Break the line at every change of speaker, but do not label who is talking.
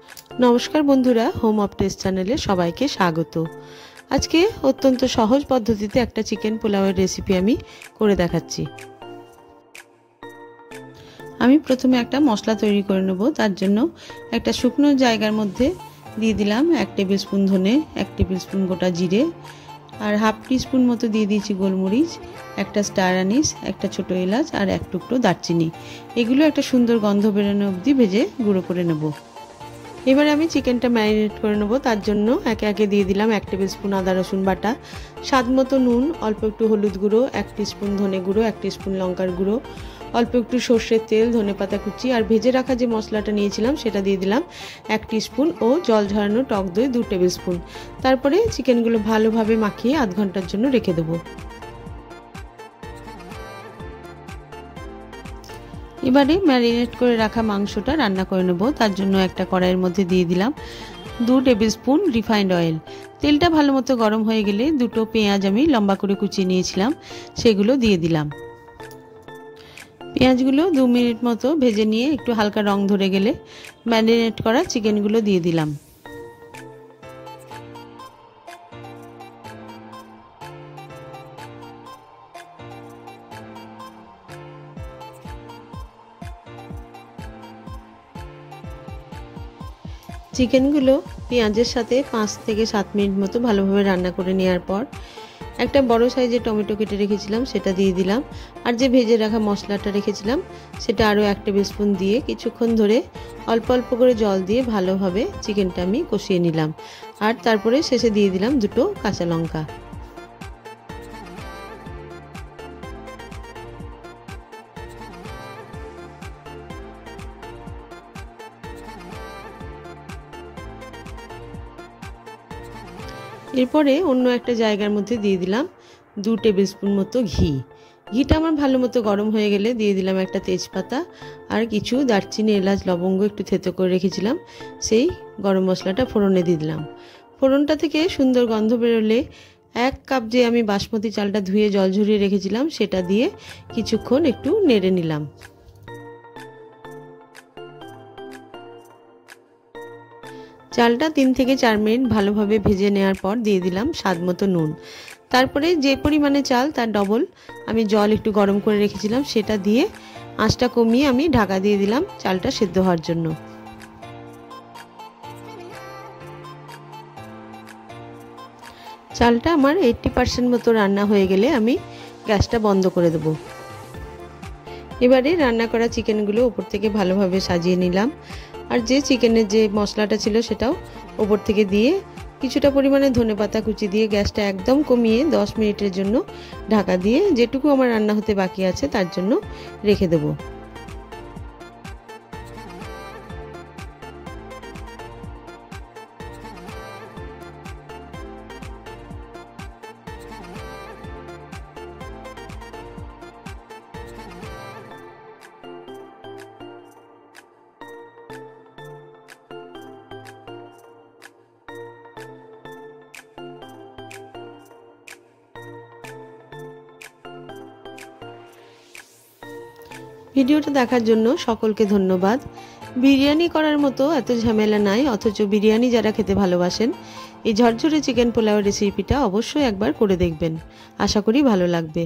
नमस्कार बंधुरा home of test चैनेले सबाइके स्वागत। आज के अत्यंत सहज पद्धतिते एक चिकेन पोलाओर रेसिपि आमी करे देखाच्छि। आमी प्रथमे एक मशला तैरी करे नेब। तार जन्य एक शुकनो जायगार मध्य दिए दिलाम 1 टेबिल स्पून धने, 1 टेबिल स्पून गोटा जिरे और हाफ टीस्पून मतो दिए दिएछि गोलमरिच, एक स्टार आनिस, एक छोटो एलाच और एक टुकरो दारचिनी। एगुलो एक सुंदर गंध बेरोनो अब्दि भेजे गुঁড়ো करे नेब। एबारे आमी चिकेनटा मैरिनेट करे नेब। तार जन्य एके एके दिए दिलाम 1 टेबिल स्पून आदा रसुन बाटा, स्वाद मतो नुन, अल्प एकटु हलुद गुঁড়ো, 1 टीस्पून धने गुঁড়ো, 1 टीस्पून लंकार गुঁড়ো, अल्प एकटु सर्षेर तेल, धनेपाता कुचि और भेजे रखा जे मशलाटा नियेछिलाम सेटा दिए दिलाम 1 टीस्पून और जल झरानो टक दई 2 टेबिल स्पून। तारपरे चिकेनगुलो भालोभाबे माखिए आध घंटार जन्य रेखे देब। एबारे मैरिनेट करे रखा मांसटा रान्ना करे नेब। तार जन्य एक कड़ाइयेर मध्य दिए दिलाम 2 टेबिल स्पून रिफाइंड अয়েল। तेलटा भालोमतो गरम हये गेले दुटो पेঁয়াজ आमी लम्बा करे कुचिয়ে निয়েছিলাম सेगुलो दिए दिलाम। পেঁয়াজগুলো 2 मिनट मतो भेजे निয়ে একটু হালকা রং ধরে গেলে ম্যারিনেট করা চিকেনগুলো দিয়ে দিলাম। চিকেনগুলো পেঁয়াজের সাথে 5 থেকে 7 মিনিট মতো ভালোভাবে রান্না করে নেওয়ার পর একটা বড় সাইজের টমেটো কেটে রেখেছিলাম সেটা দিয়ে দিলাম আর যে ভেজে রাখা মশলাটা রেখেছিলাম সেটা আরো 1 টেবিল স্পুন দিয়ে কিছুক্ষণ ধরে অল্প অল্প করে জল দিয়ে ভালোভাবে চিকেনটা আমি কষিয়ে নিলাম আর তারপরে শেষে দিয়ে দিলাম দুটো কাঁচা লঙ্কা। এরপরে অন্য একটা জায়গার মধ্যে দিয়ে দিলাম 2 টেবিল স্পুন মতো ঘি। ঘিটা আমার ভালো মতো গরম হয়ে গেলে দিয়ে দিলাম একটা তেজপাতা আর কিছু দারচিনি, এলাচ, লবঙ্গ একটু থেতো করে রেখেছিলাম সেই গরম মশলাটা ফোড়নে দিয়ে দিলাম। ফোড়নটা থেকে সুন্দর গন্ধ বেরোলে 1 কাপ যে আমি বাসমতি চালটা ধুয়ে জল ঝরিয়ে রেখেছিলাম সেটা দিয়ে কিছুক্ষণ একটু নেড়ে নিলাম। চালটা 3 থেকে 4 মিনিট ভালোভাবে ভেজে নেওয়ার পর দিয়ে দিলাম স্বাদমতো নুন। তারপরে যে পরিমাণে চাল তার ডবল আমি জল একটু গরম করে রেখেছিলাম সেটা দিয়ে আঁচটা কমিয়ে আমি ঢাকা দিয়ে দিলাম চালটা সেদ্ধ হওয়ার জন্য। চালটা আমার 80% মতো রান্না হয়ে গেলে আমি গ্যাসটা বন্ধ করে দেব। এবারে রান্না করা চিকেনগুলো উপর থেকে ভালোভাবে সাজিয়ে নিলাম আর যে চিকেনের যে মশলাটা ছিল সেটাও উপর থেকে দিয়ে কিছুটা পরিমাণে ধনেপাতা কুচি দিয়ে গ্যাসটা একদম কমিয়ে 10 মিনিটের জন্য ঢাকা দিয়ে যেটুকু আমার রান্না হতে বাকি আছে তার জন্য রেখে দেব। ভিডিওটা দেখার জন্য সকলকে ধন্যবাদ। বিরিয়ানি করার মতো এত ঝামেলা নাই, অথচ বিরিয়ানি যারা খেতে ভালোবাসেন এই ঝরঝরে চিকেন পোলাও রেসিপিটা অবশ্যই একবার করে দেখবেন। আশা করি ভালো লাগবে।